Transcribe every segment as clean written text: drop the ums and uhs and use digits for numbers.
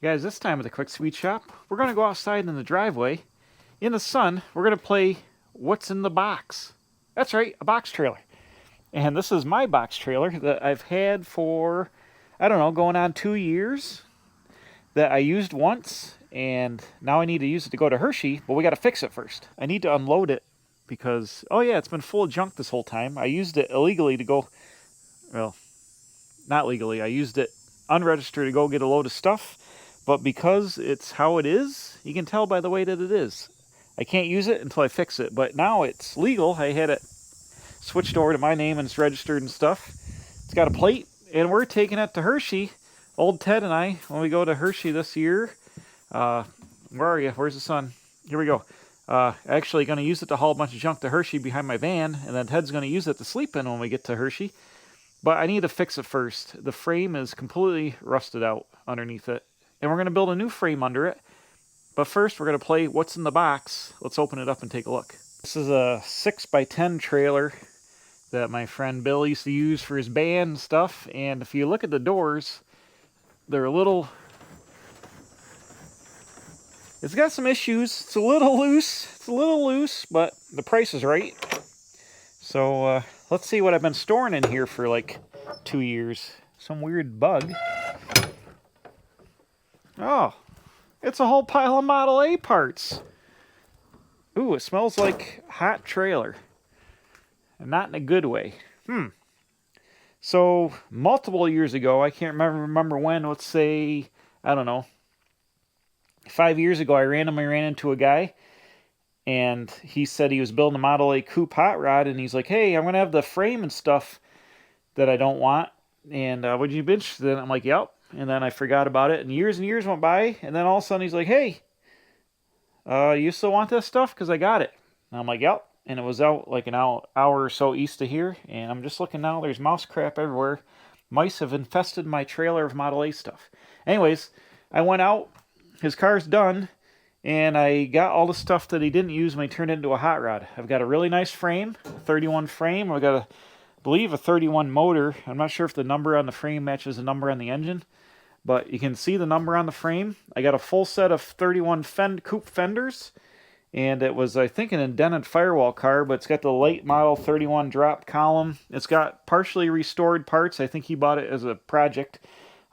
Guys, this time at the Quick Sweet Shop, we're going to go outside in the driveway. In the sun, we're going to play What's in the Box. That's right, a box trailer. And this is my box trailer that I've had for, I don't know, going on 2 years. That I used once, and now I need to use it to go to Hershey, but we got to fix it first. I need to unload it because, oh yeah, it's been full of junk this whole time. I used it illegally to go, well, not legally. I used it unregistered to go get a load of stuff. But because it's how it is, you can tell by the way that it is. I can't use it until I fix it. But now it's legal. I had it switched over to my name and it's registered and stuff. It's got a plate. And we're taking it to Hershey. Old Ted and I, when we go to Hershey this year. Where are you? Where's the sun? Here we go. Actually going to use it to haul a bunch of junk to Hershey behind my van. And then Ted's going to use it to sleep in when we get to Hershey. But I need to fix it first. The frame is completely rusted out underneath it. And we're going to build a new frame under it. But first, we're going to play What's in the Box. Let's open it up and take a look. This is a 6x10 trailer that my friend Bill used to use for his band and stuff. And if you look at the doors, they're a little... It's got some issues. It's a little loose, but the price is right. So let's see what I've been storing in here for like 2 years. Some weird bug. Oh, it's a whole pile of Model A parts. Ooh, it smells like hot trailer. And not in a good way. So, multiple years ago, I can't remember when, let's say, I don't know, 5 years ago, I randomly ran into a guy, and he said he was building a Model A coupe hot rod, and he's like, hey, I'm going to have the frame and stuff that I don't want, and would you be interested in it? I'm like, yep. And then I forgot about it, and years went by, and then all of a sudden he's like, hey, you still want this stuff? Because I got it. And I'm like, yep. And it was out like an hour or so east of here, and I'm just looking now, there's mouse crap everywhere. Mice have infested my trailer of Model A stuff. Anyways, I went out, his car's done, and I got all the stuff that he didn't use when he turned it into a hot rod. I've got a really nice frame, 31 frame. I've got I believe a 31 motor. I'm not sure if the number on the frame matches the number on the engine, but you can see the number on the frame. I got a full set of 31 coupe fenders, and it was, I think, an indented firewall car, but it's got the late model 31 drop column. It's got partially restored parts. I think he bought it as a project.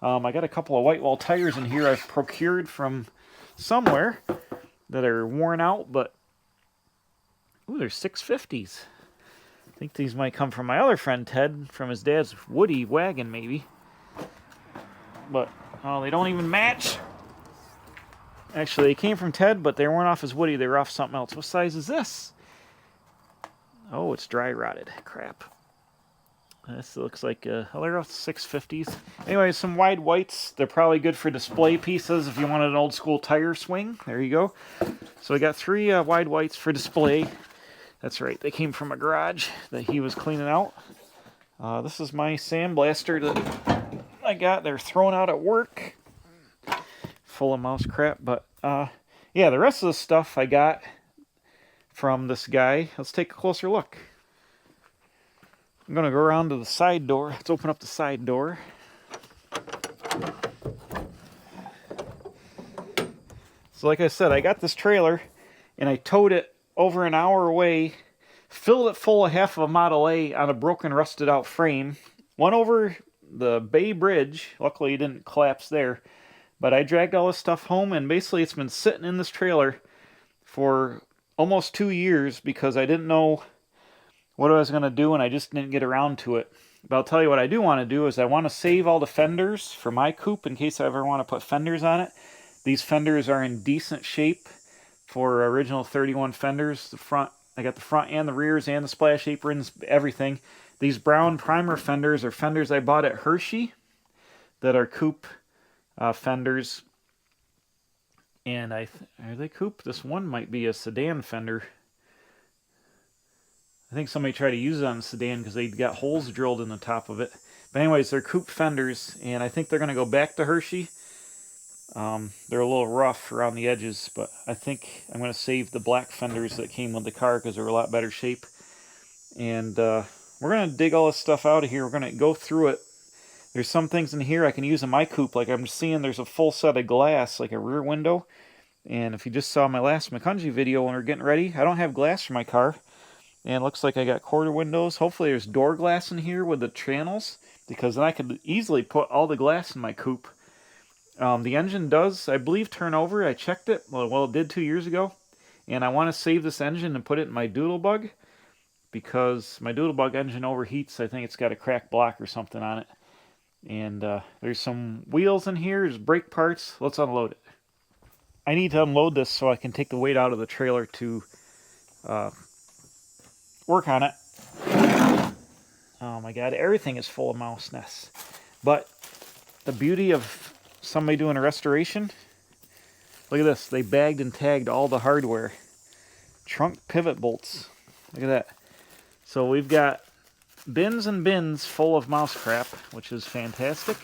I got a couple of white wall tires in here I've procured from somewhere that are worn out, but ooh, they're 650s. I think these might come from my other friend Ted, from his dad's Woody wagon maybe. But, oh, they don't even match. Actually, they came from Ted, but they weren't off his Woody, they were off something else. What size is this? Oh, it's dry rotted. Crap. This looks like, they're 650s. Anyway, some wide whites. They're probably good for display pieces if you wanted an old school tire swing. There you go. So I got 3 wide whites for display. That's right, they came from a garage that he was cleaning out. This is my sandblaster that I got. They're thrown out at work. Full of mouse crap. But, yeah, the rest of the stuff I got from this guy. Let's take a closer look. I'm going to go around to the side door. Let's open up the side door. So like I said, I got this trailer, and I towed it over an hour away, filled it full of half of a Model A on a broken, rusted out frame, went over the Bay Bridge. Luckily, it didn't collapse there. But I dragged all this stuff home, and basically it's been sitting in this trailer for almost 2 years because I didn't know what I was going to do, and I just didn't get around to it. But I'll tell you what I do want to do is I want to save all the fenders for my coupe in case I ever want to put fenders on it. These fenders are in decent shape for original 31 fenders. The front, I got the front and the rears and the splash aprons, everything. These brown primer fenders are fenders I bought at Hershey that are coupe fenders. And are they coupe? This one might be a sedan fender. I think somebody tried to use it on the sedan because they got holes drilled in the top of it. But anyways, they're coupe fenders, and I think they're going to go back to Hershey. They're a little rough around the edges, but I think I'm going to save the black fenders that came with the car because they're a lot better shape. And we're going to dig all this stuff out of here. We're going to go through it There's some things in here I can use in my coupe, like I'm seeing there's a full set of glass, like a rear window. And if you just saw my last McCungy video when we are getting ready, I don't have glass for my car. And it looks like I got quarter windows. Hopefully there's door glass in here with the channels, because then I could easily put all the glass in my coupe. The engine does, I believe, turn over. I checked it. Well, it did 2 years ago. And I want to save this engine and put it in my Doodlebug, because my Doodlebug engine overheats. I think it's got a cracked block or something on it. And there's some wheels in here. There's brake parts. Let's unload it. I need to unload this so I can take the weight out of the trailer to work on it. Oh my god, everything is full of mouse nests. But the beauty of somebody doing a restoration, look at this. They bagged and tagged all the hardware. Trunk pivot bolts. Look at that. So we've got bins and bins full of mouse crap, which is fantastic.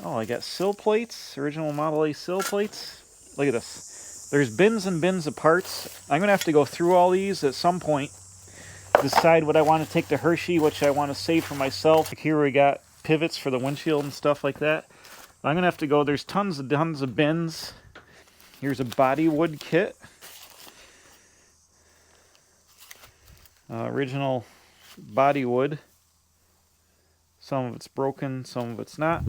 Oh, I got sill plates, original Model A sill plates. Look at this. There's bins and bins of parts. I'm going to have to go through all these at some point, decide what I want to take to Hershey, which I want to save for myself. Like here we got pivots for the windshield and stuff like that. I'm going to have to go, there's tons of bins. Here's a body wood kit. Original body wood. Some of it's broken, some of it's not.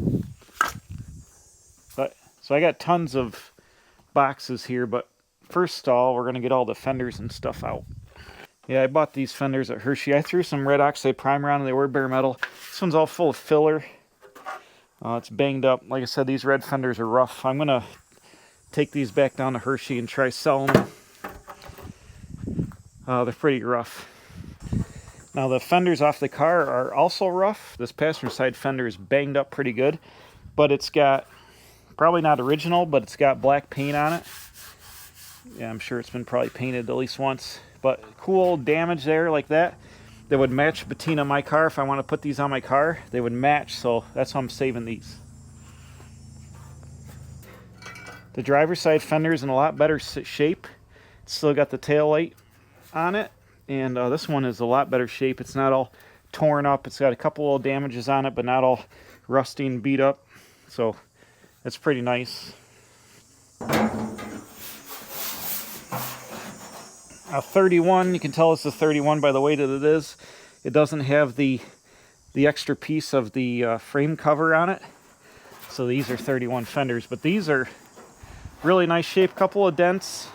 But so I got tons of boxes here, but first of all, we're going to get all the fenders and stuff out. Yeah, I bought these fenders at Hershey. I threw some red oxide primer on and they were bare metal. This one's all full of filler. It's banged up. Like I said, these red fenders are rough. I'm going to take these back down to Hershey and try selling them. They're pretty rough. Now the fenders off the car are also rough. This passenger side fender is banged up pretty good, but it's got, probably not original, but it's got black paint on it. Yeah, I'm sure it's been probably painted at least once, but cool damage there like that. They would match the patina on my car. If I want to put these on my car, they would match, so that's why I'm saving these. The driver's side fender is in a lot better shape. It's still got the tail light on it. And this one is a lot better shape. It's not all torn up. It's got a couple little damages on it, but not all rusty and beat up. So it's pretty nice. A 31, you can tell it's a 31 by the way that it is. It doesn't have the extra piece of the frame cover on it. So these are 31 fenders, but these are really nice shape. Couple of dents,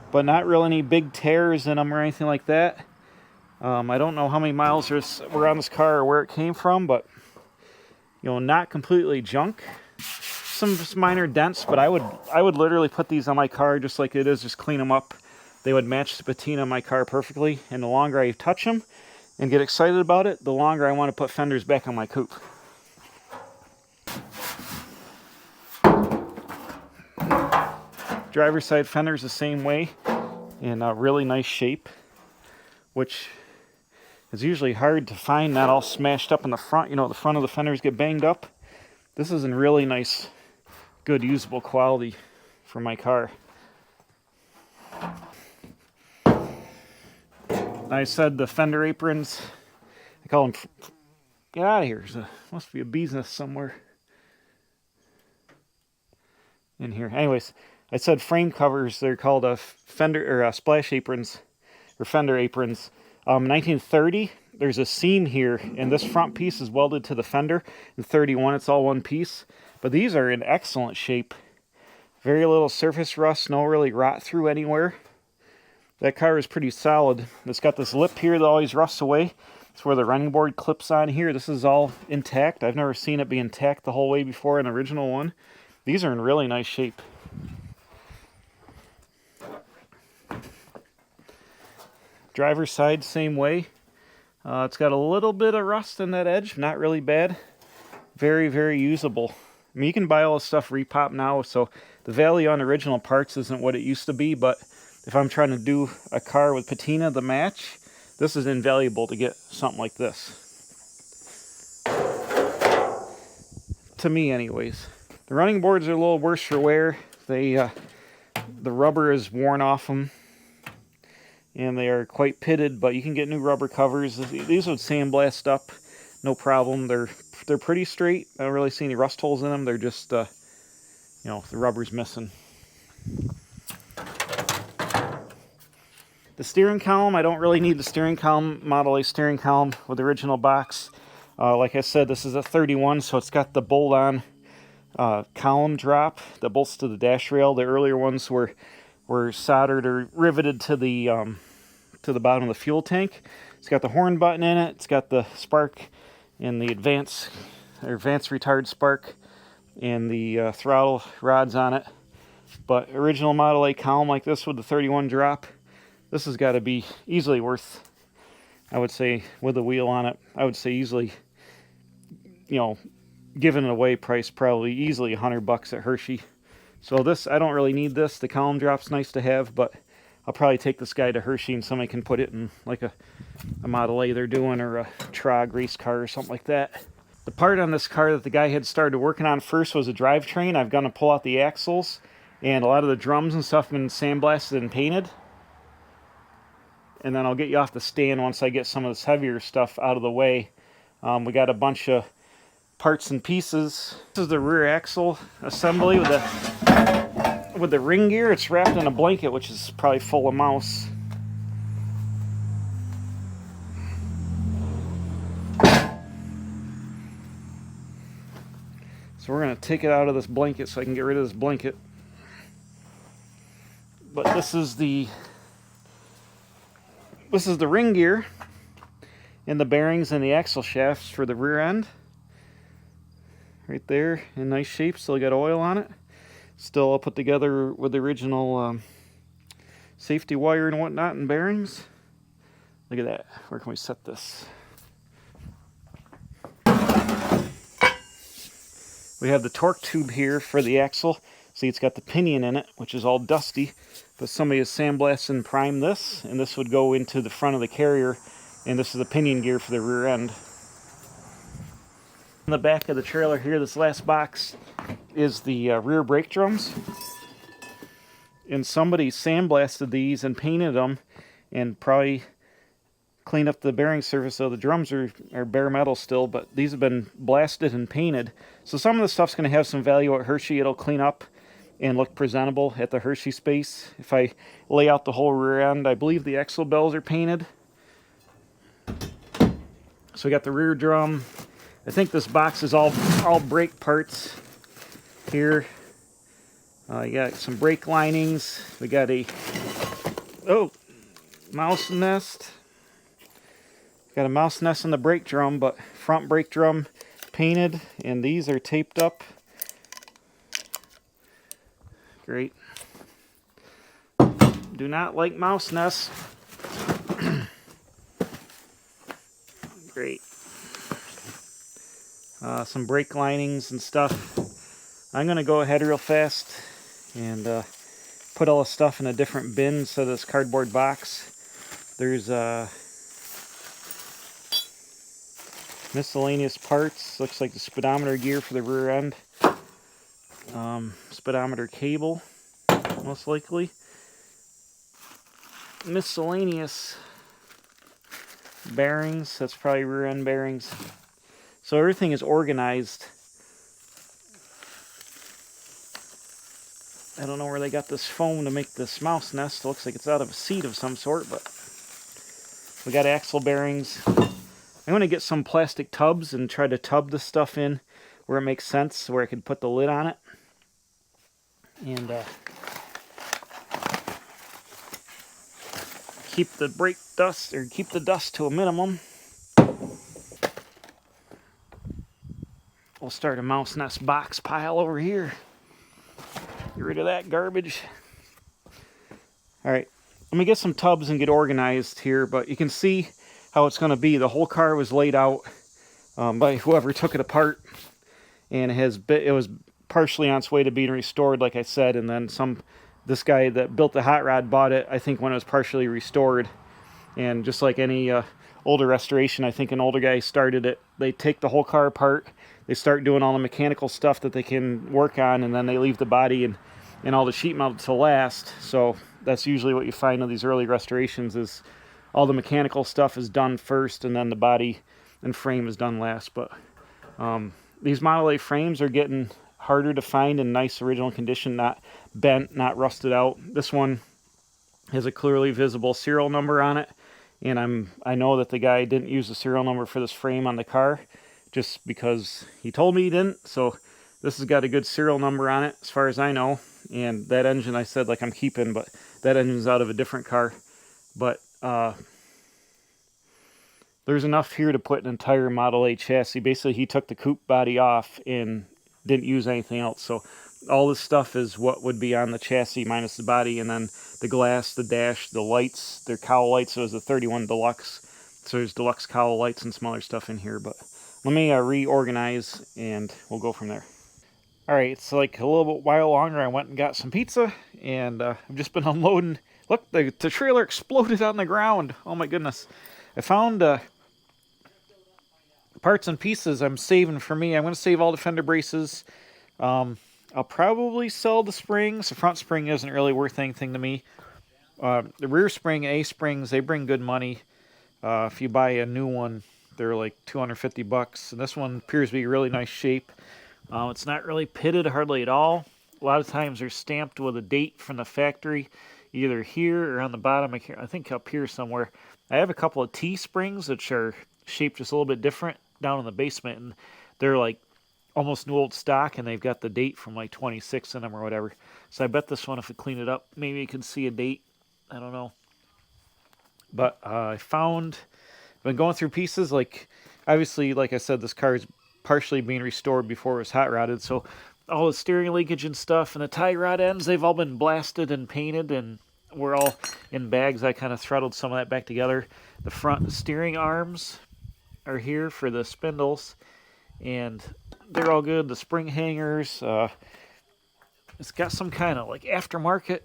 but not really any big tears in them or anything like that. I don't know how many miles were on this car or where it came from, but you know, not completely junk. Some minor dents, but I would literally put these on my car just like it is, just clean them up. They would match the patina on my car perfectly, and the longer I touch them and get excited about it, the longer I want to put fenders back on my coupe. Driver's side fenders the same way, in a really nice shape, which is usually hard to find, not all smashed up in the front. You know, the front of the fenders get banged up. This is in really nice, good usable quality for my car. I said the fender aprons, I call them, get out of here, must be a bee's nest somewhere in here. Anyways, I said frame covers, they're called fender or splash aprons, or fender aprons. 1930, there's a seam here, and this front piece is welded to the fender. In 31, it's all one piece. But these are in excellent shape. Very little surface rust, no really rot through anywhere. That car is pretty solid. It's got this lip here that always rusts away. It's where the running board clips on here. This is all intact. I've never seen it be intact the whole way before, an original one. These are in really nice shape. Driver's side, same way. It's got a little bit of rust in that edge, not really bad. Very, very usable. I mean, you can buy all this stuff repop now, so the value on original parts isn't what it used to be, but if I'm trying to do a car with patina the match, this is invaluable to get something like this. To me, anyways. The running boards are a little worse for wear. The rubber is worn off them, and they are quite pitted, but you can get new rubber covers. These would sandblast up. no problem. They're pretty straight. I don't really see any rust holes in them. They're just you know, the rubber's missing. The steering column, I don't really need the steering column, Model A steering column with the original box. Like I said, this is a 31, so it's got the bolt-on column drop that bolts to the dash rail. The earlier ones were soldered or riveted to the bottom of the fuel tank. It's got the horn button in it. It's got the spark and the advance retard spark and the throttle rods on it. But original Model A column like this with the 31 drop, this has got to be easily worth, I would say, with the wheel on it, I would say easily, you know, given it away price, probably easily $100 at Hershey. So this, I don't really need this. The column drop's nice to have, but I'll probably take this guy to Hershey and somebody can put it in like a Model A they're doing, or a Trog race car or something like that. The part on this car that the guy had started working on first was a drivetrain. I've gone to pull out the axles, and a lot of the drums and stuff have been sandblasted and painted. And then I'll get you off the stand once I get some of this heavier stuff out of the way. We got a bunch of parts and pieces. This is the rear axle assembly with the ring gear. It's wrapped in a blanket, which is probably full of mouse. So we're going to take it out of this blanket so I can get rid of this blanket. But this is the ring gear and the bearings and the axle shafts for the rear end. Right there, in nice shape. Still got oil on it. Still all put together with the original safety wire and whatnot and bearings. Look at that. Where can we set this? We have the torque tube here for the axle. See, it's got the pinion in it, which is all dusty. But somebody has sandblasted and primed this, and this would go into the front of the carrier, and this is the pinion gear for the rear end. In the back of the trailer here, this last box is the rear brake drums. And somebody sandblasted these and painted them and probably cleaned up the bearing surface. So the drums are bare metal still, but these have been blasted and painted. So some of the stuff's going to have some value at Hershey. It'll clean up and look presentable at the Hershey space. If I lay out the whole rear end, I believe the axle bells are painted. So we got the rear drum. I think this box is all brake parts here. You got some brake linings. We got a mouse nest. Got a mouse nest in the brake drum, but front brake drum painted, and these are taped up. Great. Do not like mouse nests. Great. Some brake linings and stuff. I'm going to go ahead real fast and put all the stuff in a different bin instead of this cardboard box. There's miscellaneous parts. Looks like the speedometer gear for the rear end. Speedometer cable, most likely. Miscellaneous bearings. That's probably rear end bearings. So everything is organized. I don't know where they got this foam to make this mouse nest. It looks like it's out of a seat of some sort, but we got axle bearings. I'm going to get some plastic tubs and try to tub the stuff in where it makes sense, where I can put the lid on it. And keep the brake dust, or keep the dust to a minimum. We'll start a mouse nest box pile over here. Get rid of that garbage. Alright, let me get some tubs and get organized here, but you can see how it's going to be. The whole car was laid out by whoever took it apart, and it was partially on its way to being restored, like I said, and then this guy that built the hot rod bought it, I think, when it was partially restored. And just like any older restoration, I think an older guy started it. They take the whole car apart, they start doing all the mechanical stuff that they can work on, and then they leave the body and all the sheet metal to last. So that's usually what you find in these early restorations, is all the mechanical stuff is done first, and then the body and frame is done last. But these Model A frames are getting harder to find in nice original condition, not bent, not rusted out. This one has a clearly visible serial number on it, and I know that the guy didn't use the serial number for this frame on the car just because he told me he didn't. So this has got a good serial number on it as far as I know, and that engine I said like I'm keeping, but that engine's out of a different car. But there's enough here to put an entire Model A chassis. Basically, he took the coupe body off and didn't use anything else. So all this stuff is what would be on the chassis minus the body, and then the glass, the dash, the lights, their cowl lights. So it was a 31 Deluxe. So there's deluxe cowl lights and some other stuff in here. But let me reorganize and we'll go from there. All right, it's like a little bit while longer. I went and got some pizza, and I've just been unloading. Look, the trailer exploded on the ground. Oh my goodness. I found parts and pieces I'm saving for me. I'm going to save all the fender braces. I'll probably sell the springs. The front spring isn't really worth anything to me. The rear spring, A springs, they bring good money. If you buy a new one, they're like $250. And this one appears to be really nice shape. It's not really pitted hardly at all. A lot of times they're stamped with a date from the factory, either here or on the bottom. I think up here somewhere. I have a couple of T springs, which are shaped just a little bit different down in the basement, and they're like almost new old stock, and they've got the date from like 26 in them or whatever. So I bet this one, if we clean it up, maybe you can see a date. I don't know. But I've been going through pieces, like, obviously, like I said, this car is partially being restored before it was hot rodded, so all the steering leakage and stuff, and the tie rod ends, they've all been blasted and painted, and we're all in bags. I kind of throttled some of that back together. The front steering arms are here for the spindles, and they're all good. The spring hangers, it's got some kind of like aftermarket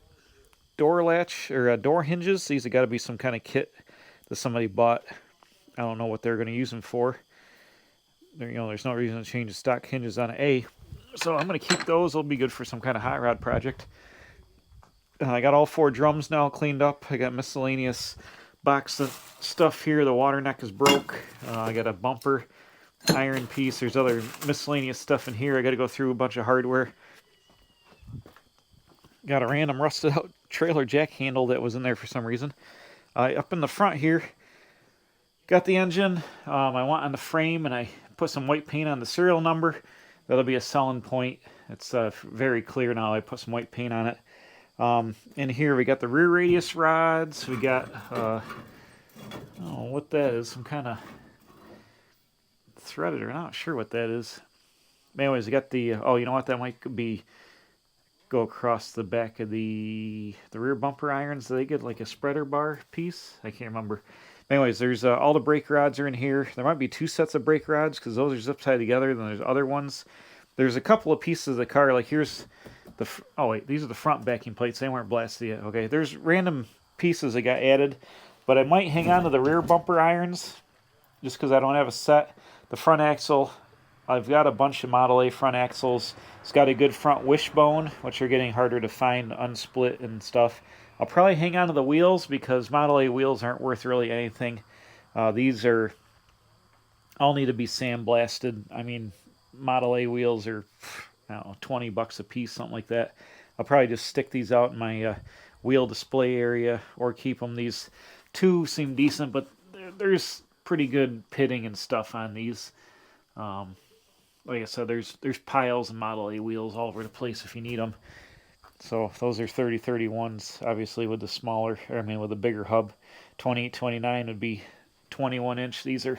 door latch or door hinges. These have got to be some kind of kit that somebody bought. I don't know what they're going to use them for. There's no reason to change the stock hinges on an A, so I'm going to keep those. They'll be good for some kind of hot rod project. I got all 4 drums now cleaned up. I got miscellaneous box of stuff here. The water neck is broke. I got a bumper iron piece. There's other miscellaneous stuff in here. I got to go through a bunch of hardware. Got a random rusted out trailer jack handle that was in there for some reason. Up in the front here, got the engine. I want on the frame, and I put some white paint on the serial number. That'll be a selling point. It's very clear now. I put some white paint on it. In here we got the rear radius rods. We got, what that is, some kind of threaded, or not sure what that is. Anyways, we got the, you know what, that might be, go across the back of the rear bumper irons. They get like a spreader bar piece. I can't remember. Anyways, there's all the brake rods are in here. There might be 2 sets of brake rods because those are zip tied together. Then there's other ones. There's a couple of pieces of the car. Like here's the, these are the front backing plates. They weren't blasted yet. Okay, there's random pieces that got added, but I might hang on to the rear bumper irons just because I don't have a set. The front axle, I've got a bunch of Model A front axles. It's got a good front wishbone, which are getting harder to find unsplit and stuff. I'll probably hang on to the wheels because Model A wheels aren't worth really anything. These are all need to be sandblasted. I mean, Model A wheels are, I don't know, $20 a piece, something like that. I'll probably just stick these out in my wheel display area or keep them. These 2 seem decent, but there's pretty good pitting and stuff on these. Like I said, there's piles of Model A wheels all over the place if you need them. So those are 3031s, obviously with the smaller, with the bigger hub. 2829 would be 21 inch. These are,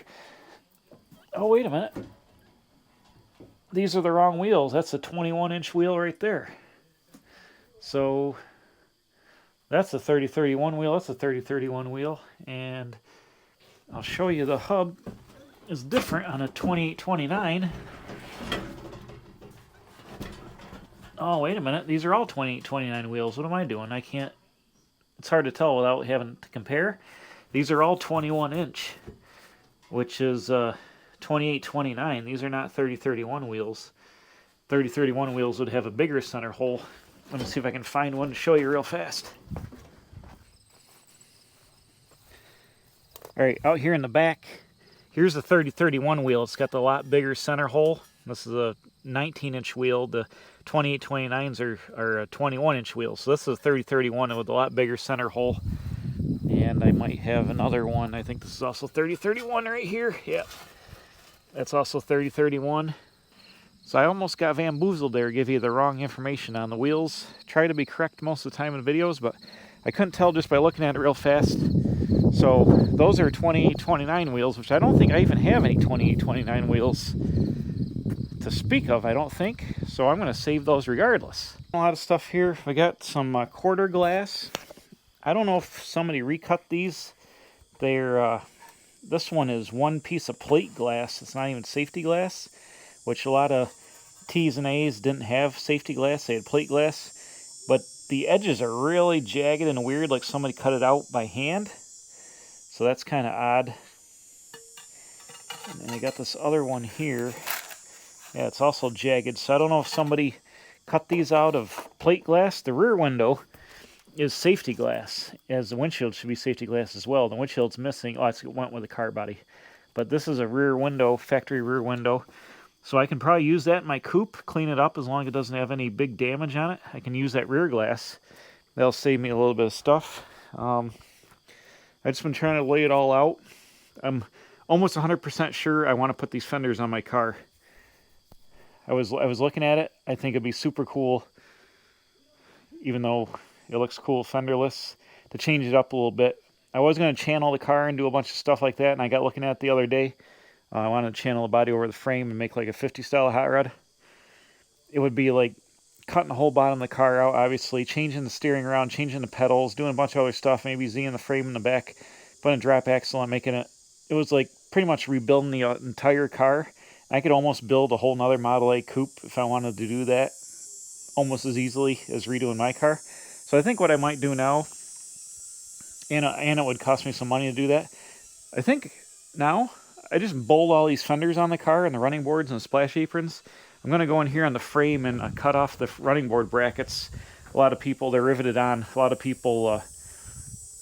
oh wait a minute. These are the wrong wheels. That's a 21 inch wheel right there. So that's a 3031 wheel. That's a 3031 wheel. And I'll show you the hub is different on a 2829. Oh, wait a minute. These are all 2829 wheels. What am I doing? I can't... It's hard to tell without having to compare. These are all 21 inch, which is 2829. These are not 3031 wheels. 3031 wheels would have a bigger center hole. Let me see if I can find one to show you real fast. All right, out here in the back, Here's the 3031 wheel. It's got the lot bigger center hole. This is a 19-inch wheel. The 2829s are 21-inch wheels. So this is a 3031 with a lot bigger center hole. And I might have another one. I think this is also 3031 right here. Yeah, that's also 3031. So I almost got bamboozled there, give you the wrong information on the wheels. Try to be correct most of the time in videos, but I couldn't tell just by looking at it real fast. So those are 2829 wheels, which I don't think I even have any 2829 wheels to speak of, I don't think. So I'm going to save those regardless. A lot of stuff here. I got some quarter glass. I don't know if somebody recut these. They're this one is one piece of plate glass. It's not even safety glass, which a lot of T's and A's didn't have safety glass. They had plate glass. But the edges are really jagged and weird, like somebody cut it out by hand. So that's kind of odd. And then I got this other one here. Yeah, it's also jagged. So I don't know if somebody cut these out of plate glass. The rear window is safety glass, as the windshield should be safety glass as well. The windshield's missing. Oh, it went with the car body. But this is a rear window, factory rear window. So I can probably use that in my coupe, clean it up as long as it doesn't have any big damage on it. I can use that rear glass. That'll save me a little bit of stuff. I've just been trying to lay it all out. I'm almost 100% sure I want to put these fenders on my car. I was looking at it. I think it'd be super cool, even though it looks cool fenderless, to change it up a little bit. I was going to channel the car and do a bunch of stuff like that, and I got looking at it the other day. I wanted to channel the body over the frame and make like a 50 style hot rod. It would be like cutting the whole bottom of the car out, obviously, changing the steering around, changing the pedals, doing a bunch of other stuff, maybe Zing the frame in the back, putting a drop axle on, making it. It was like pretty much rebuilding the entire car. I could almost build a whole nother Model A coupe if I wanted to do that almost as easily as redoing my car. So I think what I might do now, and it would cost me some money to do that, I think now I just bolt all these fenders on the car and the running boards and the splash aprons. I'm going to go in here on the frame and cut off the running board brackets. A lot of people, they're riveted on. A lot of people,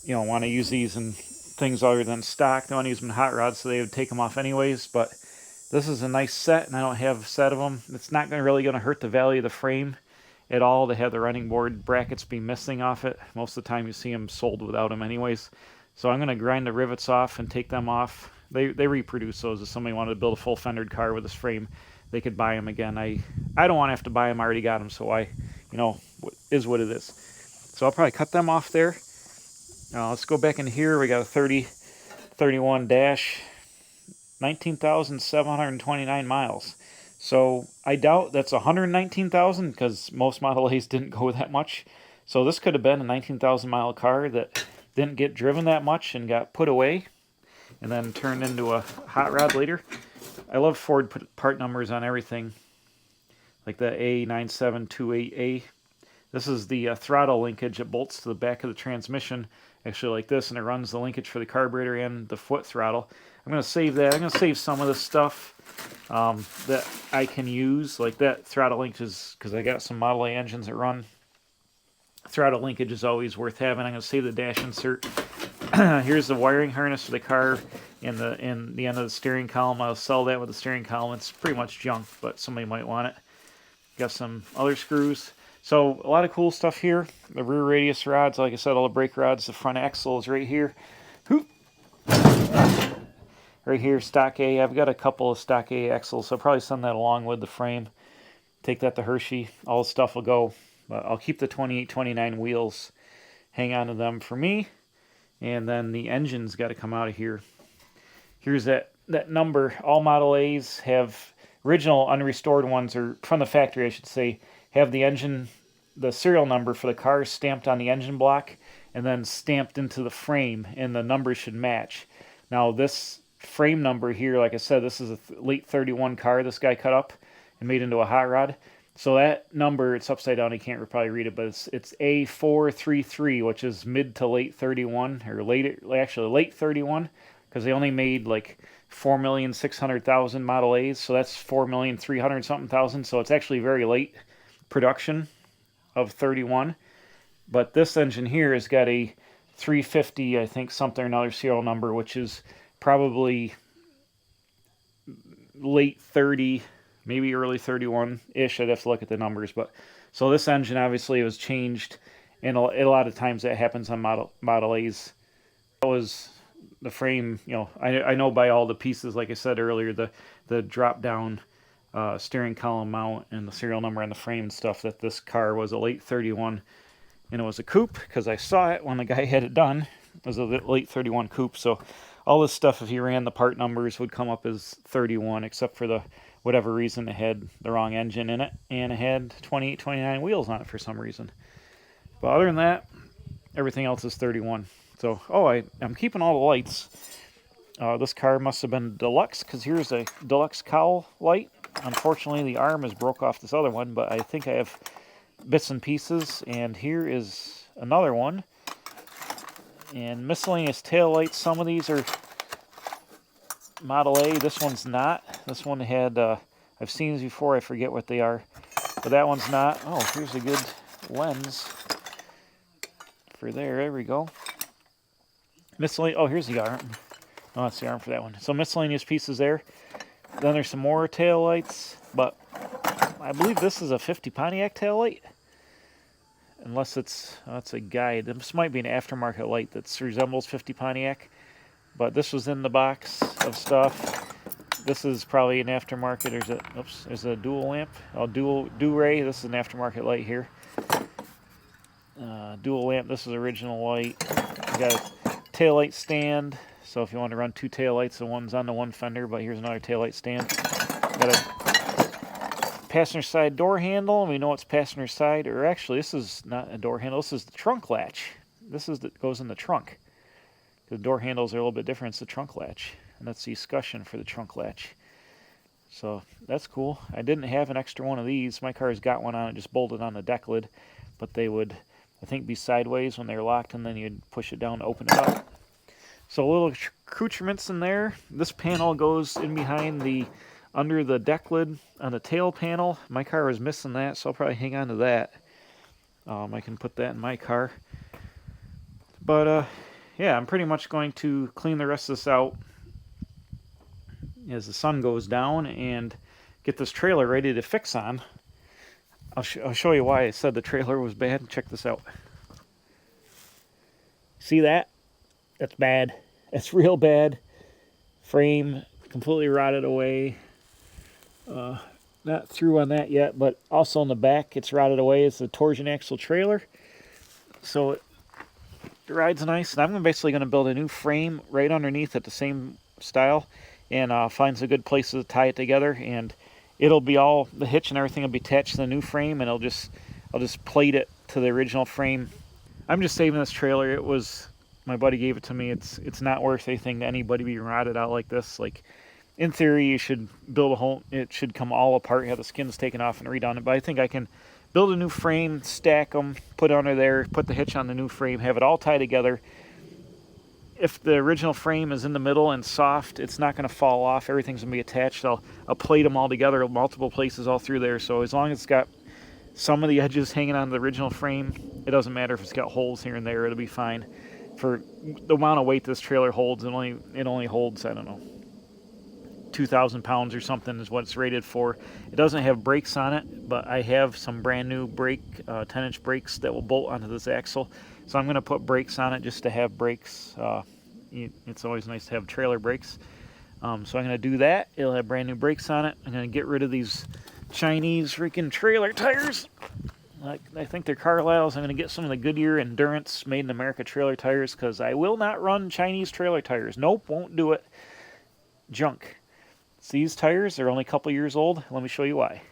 want to use these in things other than stock. They want to use them in hot rods, so they would take them off anyways. But this is a nice set, and I don't have a set of them. It's not really going to hurt the value of the frame at all to have the running board brackets be missing off it. Most of the time you see them sold without them anyways. So I'm going to grind the rivets off and take them off. They reproduce those. If somebody wanted to build a full fendered car with this frame, they could buy them again. I don't want to have to buy them. I already got them, so is what it is. So I'll probably cut them off there. Let's go back in here. We got a 3031 dash, 19,729 miles. So I doubt that's 119,000 because most Model A's didn't go that much. So this could have been a 19,000 mile car that didn't get driven that much and got put away and then turned into a hot rod later. I love Ford part numbers on everything, like the A9728A. This is the throttle linkage. It bolts to the back of the transmission, actually like this, and it runs the linkage for the carburetor and the foot throttle. I'm going to save that. I'm going to save some of this stuff that I can use, like that throttle linkage, because I got some Model A engines that run. Throttle linkage is always worth having. I'm going to save the dash insert. Here's the wiring harness for the car and the end of the steering column. I'll sell that with the steering column. It's pretty much junk, but somebody might want it. Got some other screws. So a lot of cool stuff here. The rear radius rods, like I said, all the brake rods. The front axle is right here. Hoop. Right here, stock A. I've got a couple of stock A axles, so I'll probably send that along with the frame. Take that to Hershey. All the stuff will go. But I'll keep the 2829 wheels. Hang on to them for me. And then the engine's got to come out of here. Here's that number. All Model A's have, original unrestored ones, or from the factory I should say, have the engine, the serial number for the car stamped on the engine block and then stamped into the frame, and the numbers should match. Now this frame number here, like I said, this is a late 31 car this guy cut up and made into a hot rod. So that number, it's upside down, you can't probably read it, but it's A433, which is mid to late 31, or late 31, because they only made like 4,600,000 Model A's, so that's 4,300,000 something thousand, so it's actually very late production of 31. But this engine here has got a 350, I think, something or another serial number, which is probably late 30, maybe early 31-ish. I'd have to look at the numbers. But so this engine obviously was changed, and a lot of times that happens on Model A's. That was the frame, you know, I know by all the pieces, like I said earlier, the drop down steering column mount and the serial number on the frame and stuff, that this car was a late 31, and it was a coupe because I saw it when the guy had it done. It was a late 31 coupe. So all this stuff, if you ran the part numbers, would come up as 31, except for the whatever reason it had the wrong engine in it, and it had 28, 29 wheels on it for some reason. But other than that, everything else is 31. So, I'm keeping all the lights. This car must have been deluxe, because here's a deluxe cowl light. Unfortunately, the arm is broke off this other one, but I think I have bits and pieces. And here is another one. And miscellaneous tail lights. Some of these are Model A. This one's not. This one had, I've seen these before. I forget what they are. But that one's not. Oh, here's a good lens for there. There we go. Oh, here's the arm. Oh, that's the arm for that one. So miscellaneous pieces there. Then there's some more tail lights, but I believe this is a 50 Pontiac tail light. Unless it's a guide. This might be an aftermarket light that resembles 50 Pontiac, but this was in the box of stuff. This is probably an aftermarket. There's a dual lamp. Oh, dual ray. This is an aftermarket light here. Dual lamp. This is original light. We got a tail light stand. So if you want to run two tail lights, the one's on the one fender, but here's another tail light stand. Got a passenger side door handle. We know it's passenger side, or actually this is not a door handle. This is the trunk latch. This is that goes in the trunk. The door handles are a little bit different. It's the trunk latch, and that's the escutcheon for the trunk latch. So that's cool. I didn't have an extra one of these. My car's got one on it, just bolted on the deck lid, but they would, I think, be sideways when they're locked, and then you'd push it down to open it up. So little accoutrements in there. This panel goes in behind under the deck lid on the tail panel. My car was missing that, so I'll probably hang on to that. I can put that in my car. But yeah, I'm pretty much going to clean the rest of this out as the sun goes down and get this trailer ready to fix on. I'll show you why I said the trailer was bad. Check this out. See that? That's bad. That's real bad. Frame completely rotted away. Not through on that yet, but also in the back it's rotted away. It's a torsion axle trailer. So it rides nice. And I'm basically going to build a new frame right underneath at the same style, and find a good place to tie it together. And it'll be all, the hitch and everything will be attached to the new frame, and I'll just plate it to the original frame. I'm just saving this trailer. It was, my buddy gave it to me. It's not worth anything to anybody being rotted out like this. Like, in theory, you should build a whole, it should come all apart, have the skins taken off and redone it. But I think I can build a new frame, stack them, put it under there, put the hitch on the new frame, have it all tied together. If the original frame is in the middle and soft, it's not going to fall off. Everything's going to be attached. I'll plate them all together, multiple places all through there. So as long as it's got some of the edges hanging on the original frame, it doesn't matter if it's got holes here and there. It'll be fine. For the amount of weight this trailer holds, it only holds, I don't know, 2,000 pounds or something is what it's rated for. It doesn't have brakes on it, but I have some brand new 10-inch brakes that will bolt onto this axle. So I'm going to put brakes on it just to have brakes. It's always nice to have trailer brakes. So I'm going to do that. It'll have brand new brakes on it. I'm going to get rid of these Chinese freaking trailer tires. I think they're Carlisle's. I'm going to get some of the Goodyear Endurance Made in America trailer tires, because I will not run Chinese trailer tires. Nope, won't do it. Junk. So these tires are only a couple years old. Let me show you why.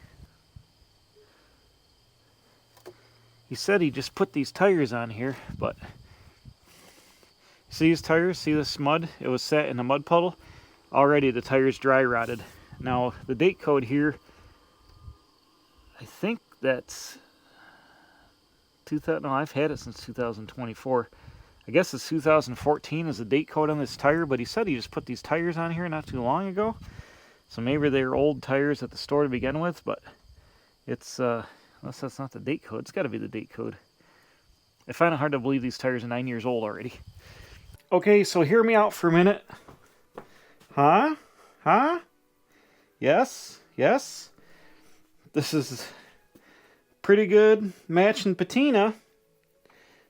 He said he just put these tires on here, but see these tires? See this mud? It was set in a mud puddle. Already the tire's dry rotted. Now the date code here, I think that's 2000. No, I've had it since 2024. I guess it's 2014 is the date code on this tire, but he said he just put these tires on here not too long ago. So maybe they're old tires at the store to begin with, but it's, unless that's not the date code, it's got to be the date code. I find it hard to believe these tires are 9 years old already. Okay, so hear me out for a minute. Huh? Yes, yes. This is pretty good matching patina.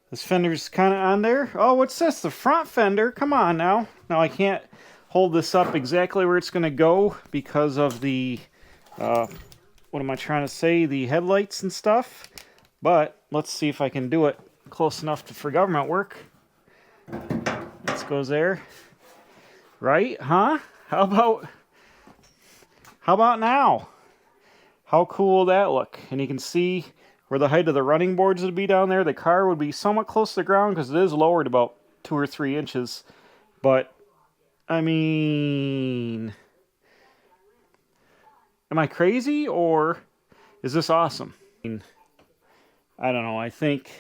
This fender's kind of on there. Oh, what's this? The front fender. Come on now. Now I can't hold this up exactly where it's going to go because of the, what am I trying to say? The headlights and stuff. But let's see if I can do it close enough for government work. This goes there. Right? Huh? How about now? How cool will that look? And you can see where the height of the running boards would be down there. The car would be somewhat close to the ground because it is lowered about 2 or 3 inches. But, I mean, am I crazy or is this awesome? I don't know. I think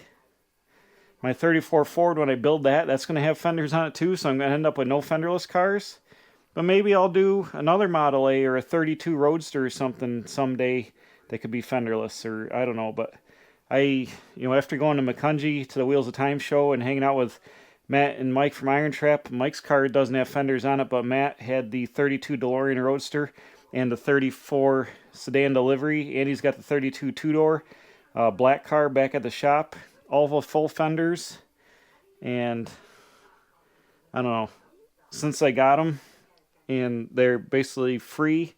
my 34 Ford, when I build that, that's going to have fenders on it too. So I'm going to end up with no fenderless cars. But maybe I'll do another Model A or a 32 Roadster or something someday that could be fenderless, or I don't know. But after going to Macungie to the Wheels of Time show and hanging out with Matt and Mike from Iron Trap, Mike's car doesn't have fenders on it, but Matt had the 32 DeLorean Roadster and the 34 sedan delivery, and he's got the 32 two-door black car back at the shop, all the full fenders, and I don't know, since I got them, and they're basically free,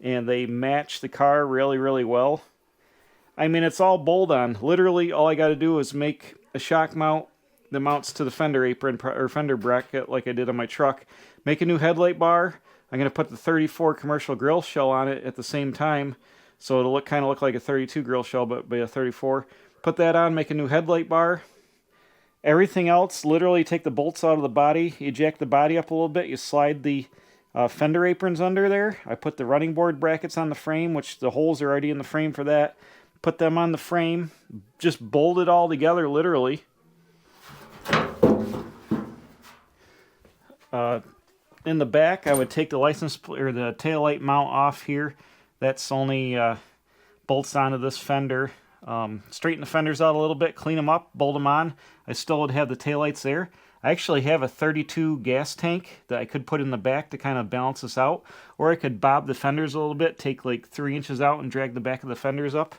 and they match the car really, really well. I mean, it's all bolt-on. Literally, all I got to do is make a shock mount that mounts to the fender apron or fender bracket like I did on my truck. Make a new headlight bar. I'm going to put the 34 commercial grill shell on it at the same time, so it'll kind of look like a 32 grill shell, but be a 34. Put that on, make a new headlight bar. Everything else, literally take the bolts out of the body, you jack the body up a little bit, you slide the fender aprons under there. I put the running board brackets on the frame, which the holes are already in the frame for that. Put them on the frame, just bolt it all together, literally. In the back, I would take the license or the taillight mount off here. That's only bolts onto this fender. Straighten the fenders out a little bit, clean them up, bolt them on. I still would have the taillights there. I actually have a 32 gas tank that I could put in the back to kind of balance this out. Or I could bob the fenders a little bit, take like 3 inches out and drag the back of the fenders up.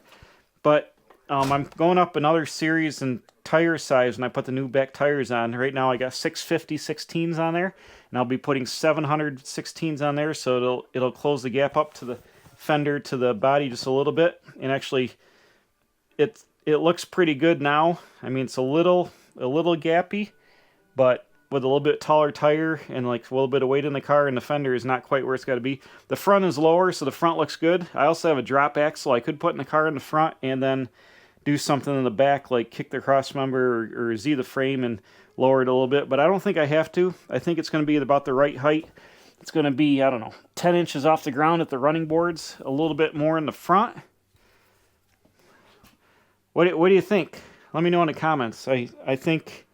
But I'm going up another series in tire size when I put the new back tires on. Right now I got 650 16s on there, and I'll be putting 700 16s on there, so it'll close the gap up to the fender to the body just a little bit. And actually, it looks pretty good now. I mean, it's a little gappy, but with a little bit taller tire and like a little bit of weight in the car, and the fender is not quite where it's got to be. The front is lower, so the front looks good. I also have a drop axle I could put in the car in the front and then do something in the back, like kick the cross member or Z the frame and lower it a little bit, but I don't think I have to. I think it's going to be about the right height. It's going to be, I don't know, 10 inches off the ground at the running boards, a little bit more in the front. What do you think? Let me know in the comments. I think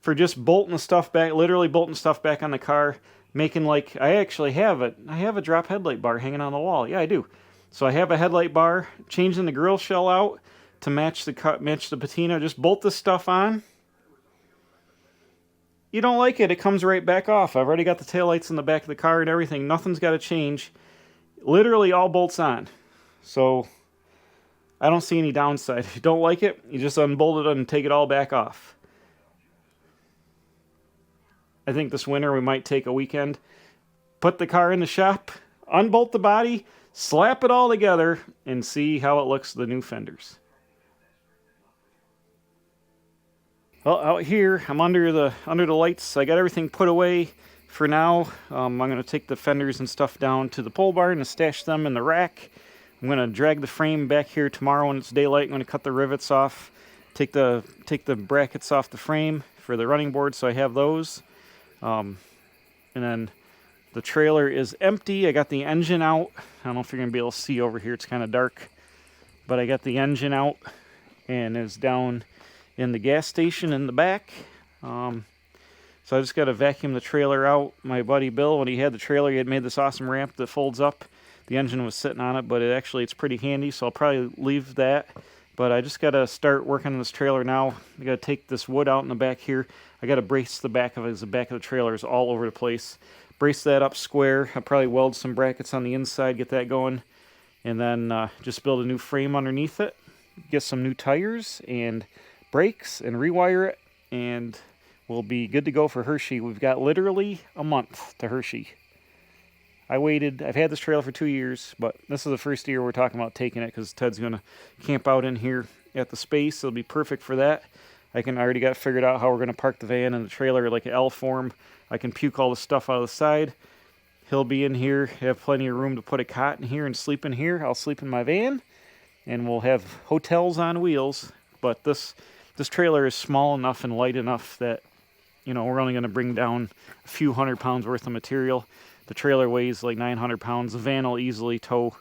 for just bolting the stuff back, literally bolting stuff back on the car, making like, I actually have it. I have a drop headlight bar hanging on the wall. Yeah, I do. So I have a headlight bar, changing the grill shell out to match the patina. Just bolt this stuff on. You don't like it, it comes right back off. I've already got the taillights in the back of the car and everything. Nothing's got to change. Literally all bolts on. So I don't see any downside. If you don't like it, you just unbolt it and take it all back off. I think this winter we might take a weekend, put the car in the shop, unbolt the body, slap it all together, and see how it looks with the new fenders. Well, out here, I'm under the lights. I got everything put away for now. I'm going to take the fenders and stuff down to the pole barn and stash them in the rack. I'm going to drag the frame back here tomorrow when it's daylight. I'm going to cut the rivets off, take the brackets off the frame for the running board, so I have those. And then the trailer is empty. I got the engine out. I don't know if you're going to be able to see over here. It's kind of dark. But I got the engine out and it's down in the gas station in the back. So I just got to vacuum the trailer out. My buddy Bill, when he had the trailer, he had made this awesome ramp that folds up. The engine was sitting on it, but it's pretty handy, so I'll probably leave that. But I just got to start working on this trailer now. I got to take this wood out in the back here. I got to brace the back of it, as the back of the trailer is all over the place. brace that up square. I'll probably weld some brackets on the inside, get that going, and then just build a new frame underneath it, get some new tires and brakes, and rewire it, and we'll be good to go for Hershey. We've got literally a month to Hershey. I've had this trailer for 2 years, but this is the first year we're talking about taking it because Ted's going to camp out in here at the space. It'll be perfect for that. I already got figured out how we're going to park the van and the trailer like an L form. I can puke all the stuff out of the side. He'll be in here, have plenty of room to put a cot in here and sleep in here. I'll sleep in my van, and we'll have hotels on wheels. But this trailer is small enough and light enough that, you know, we're only going to bring down a few 100 pounds worth of material. The trailer weighs like 900 pounds. The van will easily tow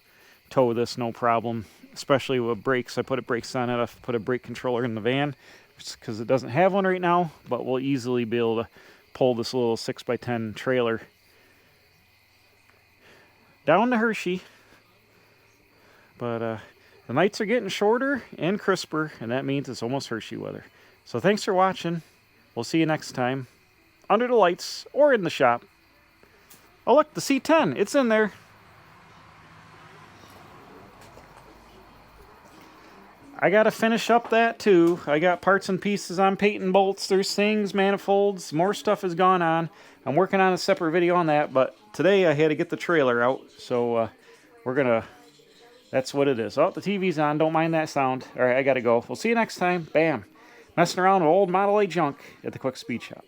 this, no problem, especially with brakes. I put brakes on it. I've put a brake controller in the van because it doesn't have one right now, but we'll easily be able to pull this little 6x10 trailer down to Hershey. But the nights are getting shorter and crisper, and that means it's almost Hershey weather. So thanks for watching. We'll see you next time, under the lights or in the shop. Oh look, the C10, it's in there. I gotta finish up that too. I got parts and pieces on painting bolts. There's things, manifolds, more stuff has gone on. I'm working on a separate video on that, but today I had to get the trailer out, so that's what it is. Oh, the TV's on, don't mind that sound. All right, I gotta go. We'll see you next time. Bam. Messing around with old Model A junk at the Quick Speed Shop.